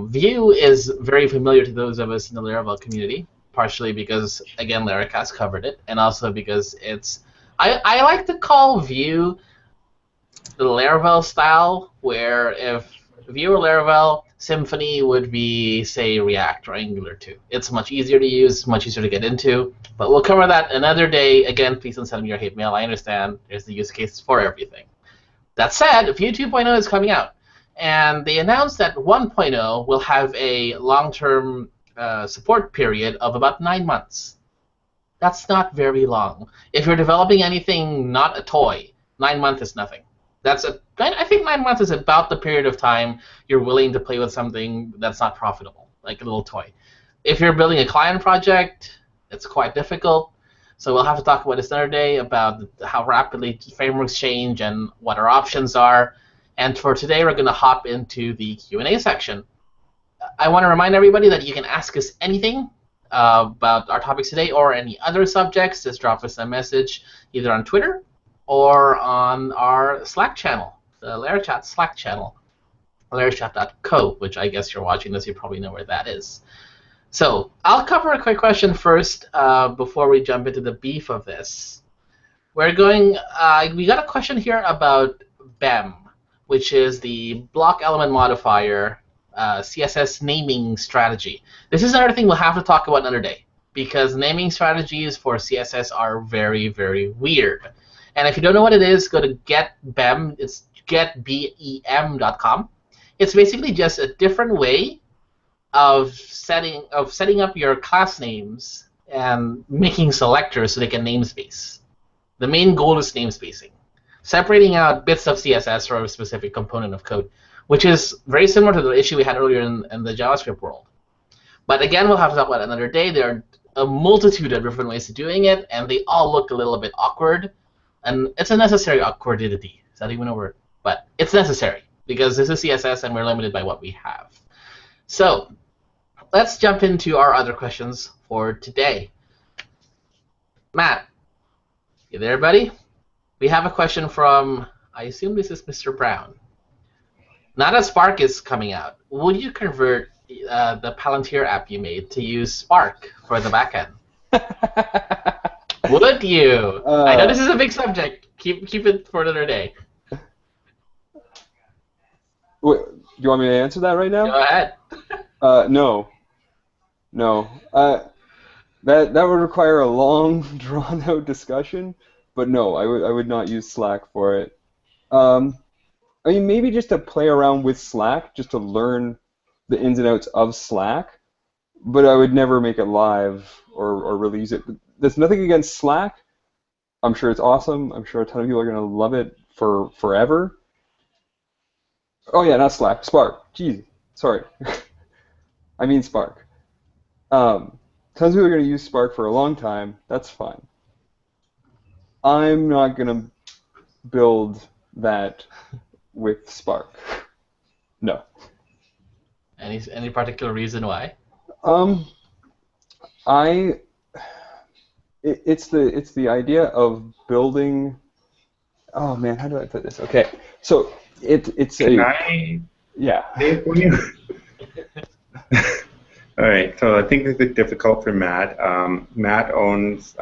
B: Vue is very familiar to those of us in the Laravel community, partially because, again, LaraChat's covered it, and also because it's... I like to call Vue the Laravel style, where if Vue or Laravel, Symfony would be, say, React or Angular 2. It's much easier to use, much easier to get into, but we'll cover that another day. Again, please don't send me your hate mail. I understand there's the use cases for everything. That said, Vue 2.0 is coming out, and they announced that 1.0 will have a long-term support period of about 9 months. That's not very long. If you're developing anything not a toy, 9 months is nothing. I think 9 months is about the period of time you're willing to play with something that's not profitable, like a little toy. If you're building a client project, it's quite difficult. So we'll have to talk about this another day about how rapidly frameworks change and what our options are. And for today, we're going to hop into the Q&A section. I want to remind everybody that you can ask us anything about our topics today or any other subjects. Just drop us a message either on Twitter or on our Slack channel, the LaraChat Slack channel, larachat.co, which I guess you're watching this, you probably know where that is. So I'll cover a quick question first before we jump into the beef of this. We got a question here about BEM, which is the block element modifier CSS naming strategy. This is another thing we'll have to talk about another day, because naming strategies for CSS are very, very weird. And if you don't know what it is, go to getBEM. It's getbem.com. It's basically just a different way of setting up your class names and making selectors so they can namespace. The main goal is namespacing, separating out bits of CSS from a specific component of code, which is very similar to the issue we had earlier in the JavaScript world. But again, we'll have to talk about it another day. There are a multitude of different ways of doing it, and they all look a little bit awkward. And it's a necessary awkwardity. Is that even a word? But it's necessary, because this is CSS and we're limited by what we have. So let's jump into our other questions for today. Matt, you there, buddy? We have a question from, I assume this is Mr. Brown. Now that Spark is coming out, would you convert the Palantir app you made to use Spark for the backend? Would you? I know this is a big subject. Keep it for another day.
C: Wait, do you want me to answer that right now?
B: Go ahead.
C: No. That would require a long, drawn-out discussion. But no, I would not use Slack for it. I mean, maybe just to play around with Slack, just to learn the ins and outs of Slack. But I would never make it live or release it. There's nothing against Slack. I'm sure it's awesome. I'm sure a ton of people are going to love it for forever. Oh yeah, not Slack. Spark. Jeez. Sorry. I mean Spark. Tons of people are going to use Spark for a long time. That's fine. I'm not going to build that with Spark. No.
B: Any particular reason why?
C: It's the idea of building. Oh man, how do I put this? Okay, so it's
A: Can
C: a.
A: I
C: Yeah.
A: say it for you? All right, so I think this is difficult for Matt. Matt owns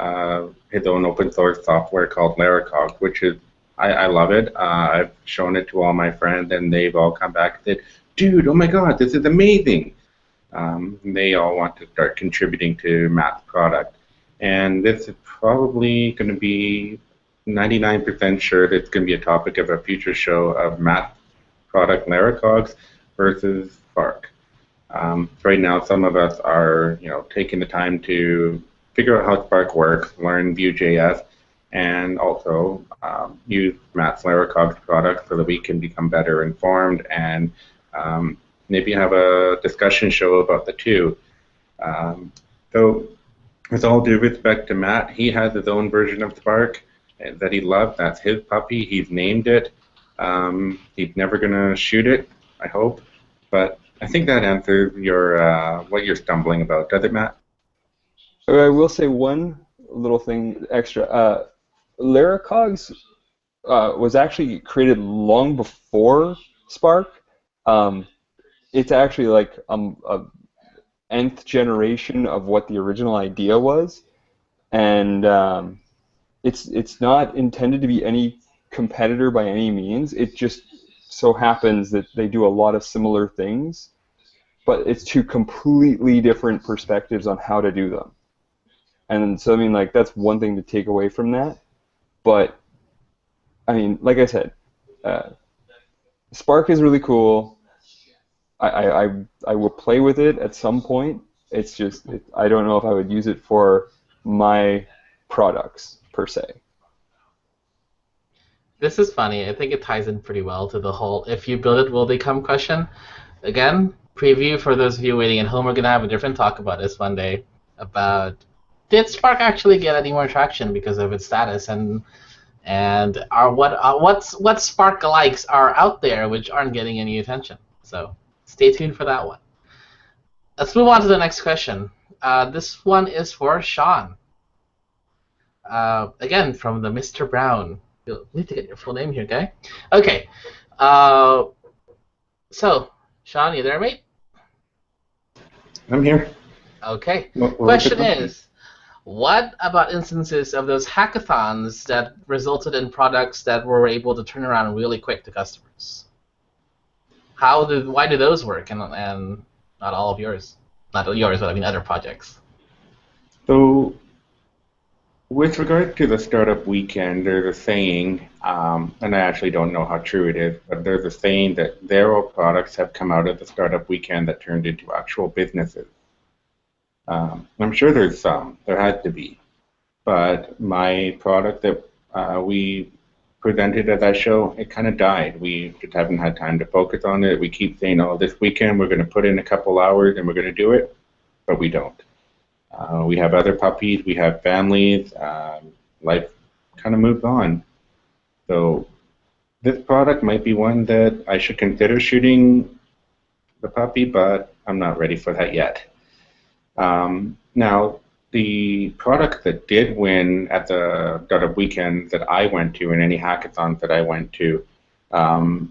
A: his own open source software called LaraCog, which is, I love it. I've shown it to all my friends, and they've all come back and said, dude, oh my God, this is amazing. They all want to start contributing to Matt's product. And this is probably going to be 99% sure that it's going to be a topic of a future show of Matt's product, LaraCogs, versus Spark. Right now, some of us are, taking the time to figure out how Spark works, learn Vue.js, and also use Matt's LaraCogs product so that we can become better informed and maybe have a discussion show about the two. So, with all due respect to Matt, he has his own version of Spark that he loves. That's his puppy. He's named it. He's never going to shoot it, I hope. But I think that answers your what you're stumbling about. Does it, Matt?
C: I will say one little thing extra. LaraCogs was actually created long before Spark. It's actually like a nth generation of what the original idea was, and it's not intended to be any competitor by any means. It just so happens that they do a lot of similar things, but it's two completely different perspectives on how to do them. And so, I mean, like, that's one thing to take away from that. But, I mean, like I said, Spark is really cool. I will play with it at some point. It's just I don't know if I would use it for my products per se.
B: This is funny. I think it ties in pretty well to the whole "if you build it, will they come" question. Again, preview for those of you waiting at home. We're gonna have a different talk about this one day. About did Spark actually get any more traction because of its status, and what Spark likes are out there which aren't getting any attention. So stay tuned for that one. Let's move on to the next question. This one is for Sean. Again, from the Mr. Brown. You'll need to get your full name here, guy. Okay. So, Sean, you there, mate?
A: I'm here.
B: Okay.
A: What
B: Question is, what about instances of those hackathons that resulted in products that were able to turn around really quick to customers? Why do those work and not all of yours? Not yours, but I mean other projects.
A: So, with regard to the startup weekend, there's a saying, and I actually don't know how true it is, but there's a saying that zero products have come out of the startup weekend that turned into actual businesses. I'm sure there's some. There had to be. But my product that we presented at that show, it kind of died. We just haven't had time to focus on it. We keep saying, oh, this weekend we're going to put in a couple hours and we're going to do it, but we don't. We have other puppies, we have families, life kind of moves on. So this product might be one that I should consider shooting the puppy, but I'm not ready for that yet. Now, the product that did win at the startup weekend that I went to, and any hackathons that I went to, the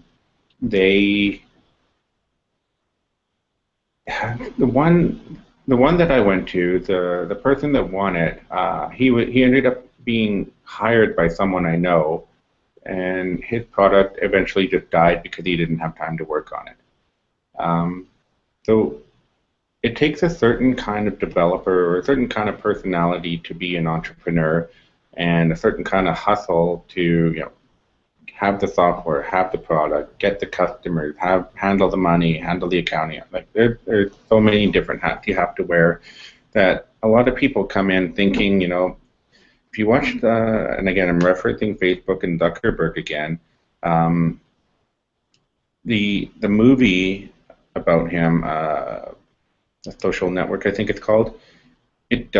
A: one that I went to, the person that won it, he ended up being hired by someone I know, and his product eventually just died because he didn't have time to work on it. So it takes a certain kind of developer or a certain kind of personality to be an entrepreneur, and a certain kind of hustle to have the software, have the product, get the customers, handle the money, handle the accounting. Like there's so many different hats you have to wear that a lot of people come in thinking, if you watch and again I'm referencing Facebook and Zuckerberg again, the movie about him, The Social Network I think it's called, it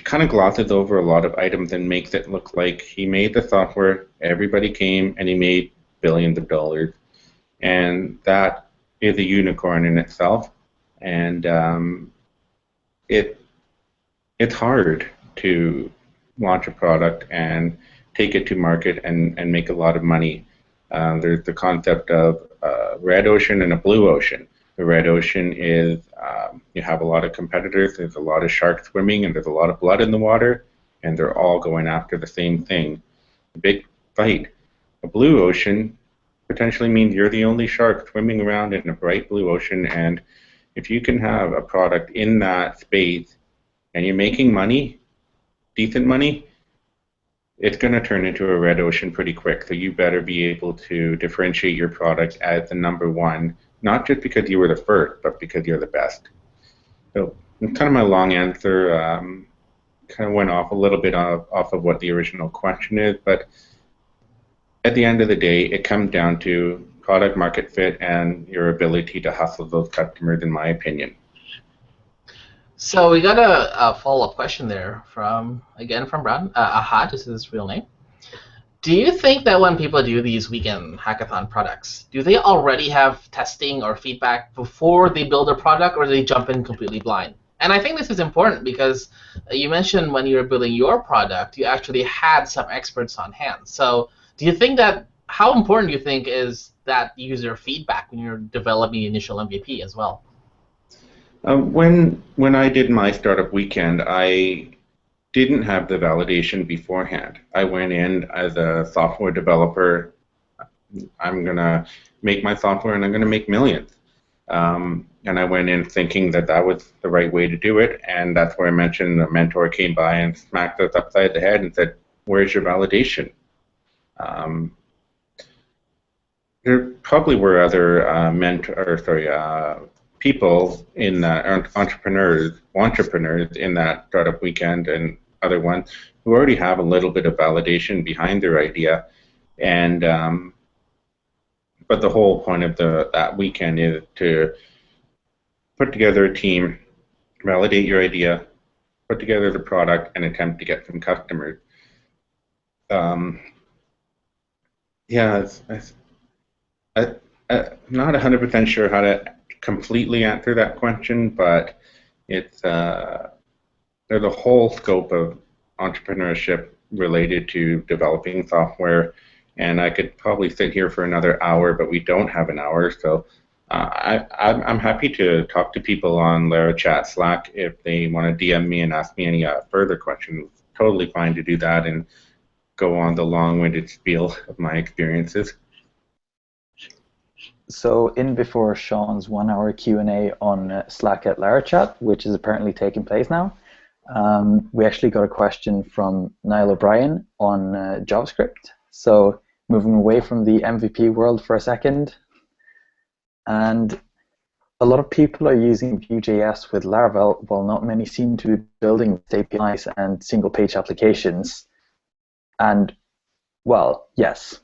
A: kind of glosses over a lot of items and makes it look like he made the software, everybody came, and he made billions of dollars. And that is a unicorn in itself. And it's hard to launch a product and take it to market and make a lot of money. There's the concept of a red ocean and a blue ocean. The red ocean is you have a lot of competitors, there's a lot of sharks swimming, and there's a lot of blood in the water, and they're all going after the same thing. A big fight. A blue ocean potentially means you're the only shark swimming around in a bright blue ocean, and if you can have a product in that space and you're making money, decent money, it's going to turn into a red ocean pretty quick. So you better be able to differentiate your product as the number one, not just because you were the first, but because you're the best. So it's kind of my long answer. Kind of went off a little bit off of what the original question is, but at the end of the day, it comes down to product market fit and your ability to hustle those customers, in my opinion.
B: So we got a follow-up question there from Brad. Ahad is his real name. Do you think that when people do these weekend hackathon products, do they already have testing or feedback before they build a product, or do they jump in completely blind? And I think this is important because you mentioned when you were building your product, you actually had some experts on hand. So do you think how important do you think is that user feedback when you're developing the initial MVP as well?
A: When I did my startup weekend, I didn't have the validation beforehand. I went in as a software developer. I'm going to make my software and I'm going to make millions. And I went in thinking that was the right way to do it. And that's where I mentioned the mentor came by and smacked us upside the head and said, where's your validation? there probably were other people in entrepreneurs in that startup weekend and other ones who already have a little bit of validation behind their idea, and but the whole point of that weekend is to put together a team, validate your idea, put together the product, and attempt to get some customers. Yeah, I'm not 100% sure how to completely answer that question, but it's there's a whole scope of entrepreneurship related to developing software, and I could probably sit here for another hour, but we don't have an hour, so I'm happy to talk to people on LaraChat Slack if they want to DM me and ask me any further questions. Totally fine to do that and go on the long-winded spiel of my experiences.
D: So in before Sean's 1 hour Q&A on Slack at LaraChat, which is apparently taking place now, we actually got a question from Niall O'Brien on JavaScript. So moving away from the MVP world for a second, and a lot of people are using Vue.js with Laravel, while not many seem to be building APIs and single-page applications. And, well, yes.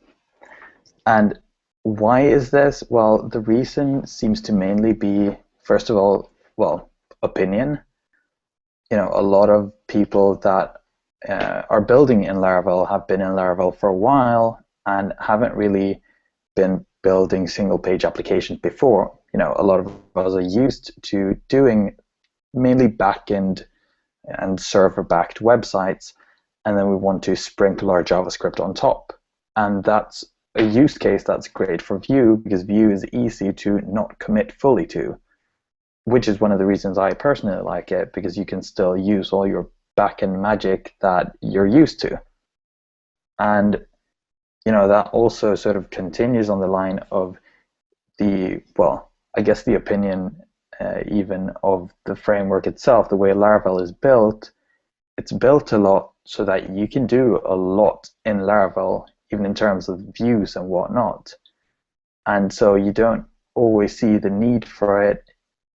D: And why is this? Well, the reason seems to mainly be, first of all, well, opinion. You know, a lot of people that are building in Laravel have been in Laravel for a while and haven't really been building single-page applications before. You know, a lot of us are used to doing mainly back-end and server-backed websites, and then we want to sprinkle our JavaScript on top. And that's a use case that's great for Vue, because Vue is easy to not commit fully to, which is one of the reasons I personally like it, because you can still use all your back-end magic that you're used to. And you know, that also sort of continues on the line of the, well, I guess the opinion even of the framework itself, the way Laravel is built. It's built a lot so that you can do a lot in Laravel, even in terms of views and whatnot. And so you don't always see the need for it.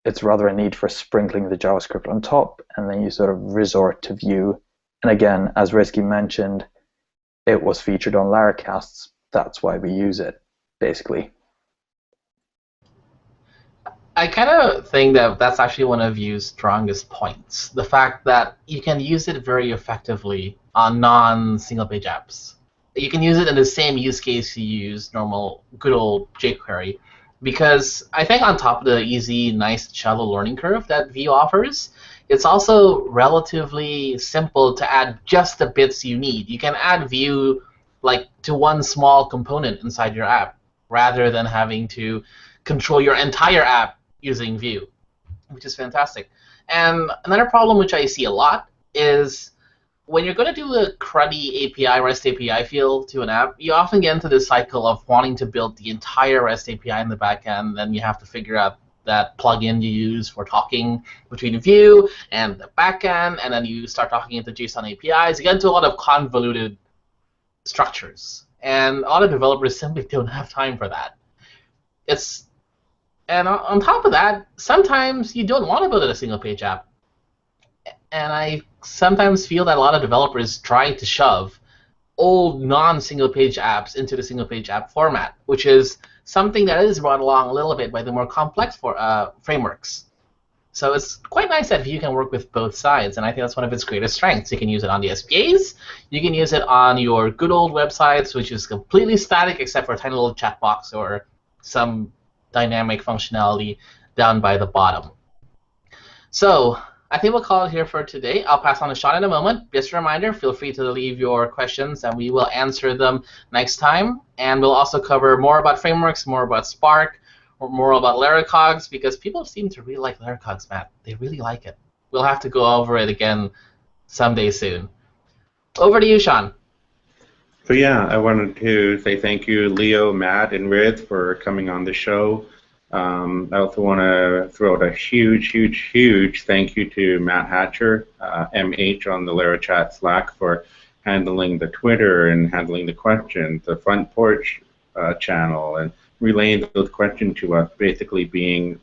D: It's rather a need for sprinkling the JavaScript on top, and then you sort of resort to Vue. And again, as Rizky mentioned, it was featured on Laracasts. That's why we use it, basically.
B: I kind of think that that's actually one of Vue's strongest points. The fact that you can use it very effectively on non-single-page apps. You can use it in the same use case you use normal, good old jQuery. Because I think on top of the easy, nice, shallow learning curve that Vue offers, it's also relatively simple to add just the bits you need. You can add Vue like to one small component inside your app, rather than having to control your entire app using Vue, which is fantastic. And another problem which I see a lot is when you're going to do a cruddy API, REST API feel to an app, you often get into this cycle of wanting to build the entire REST API in the backend. Then you have to figure out that plugin you use for talking between Vue and the backend, and then you start talking into JSON APIs. You get into a lot of convoluted structures, and a lot of developers simply don't have time for that. And on top of that, sometimes you don't want to build a single-page app. And I sometimes feel that a lot of developers try to shove old non-single-page apps into the single-page app format, which is something that is brought along a little bit by the more complex frameworks. So it's quite nice that Vue can work with both sides, and I think that's one of its greatest strengths. You can use it on the SPAs, you can use it on your good old websites, which is completely static except for a tiny little chat box or some dynamic functionality down by the bottom. So I think we'll call it here for today. I'll pass on to Sean in a moment. Just a reminder, feel free to leave your questions, and we will answer them next time. And we'll also cover more about frameworks, more about Spark, or more about Laracogs, because people seem to really like Laracogs, Matt. They really like it. We'll have to go over it again someday soon. Over to you, Sean.
A: So yeah, I wanted to say thank you, Leo, Matt, and Riz for coming on the show. I also want to throw out a huge, huge, huge thank you to Matt Hatcher, MH on the LaraChat Slack, for handling the Twitter and handling the questions, the Front Porch channel, and relaying those questions to us, basically being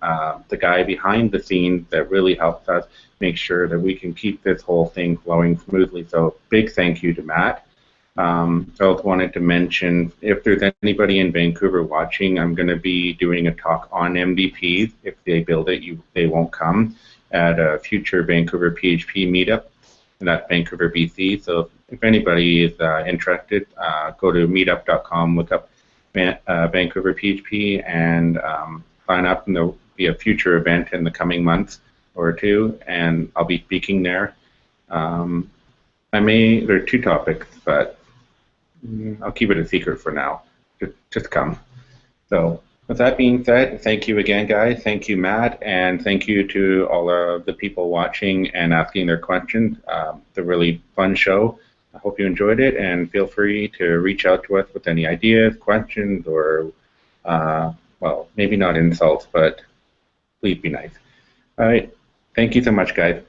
A: the guy behind the scenes that really helps us make sure that we can keep this whole thing flowing smoothly. So big thank you to Matt. I also wanted to mention, if there's anybody in Vancouver watching, I'm going to be doing a talk on MVPs. If they build it, they won't come, at a future Vancouver PHP meetup, and that's Vancouver, BC. So if anybody is interested, go to meetup.com, look up Vancouver PHP, and sign up, and there'll be a future event in the coming months or two, and I'll be speaking there. There are two topics, but I'll keep it a secret for now. Just come. So with that being said, thank you again, guys. Thank you, Matt, and thank you to all of the people watching and asking their questions. It's a really fun show. I hope you enjoyed it, and feel free to reach out to us with any ideas, questions, or, well, maybe not insults, but please be nice. All right. Thank you so much, guys.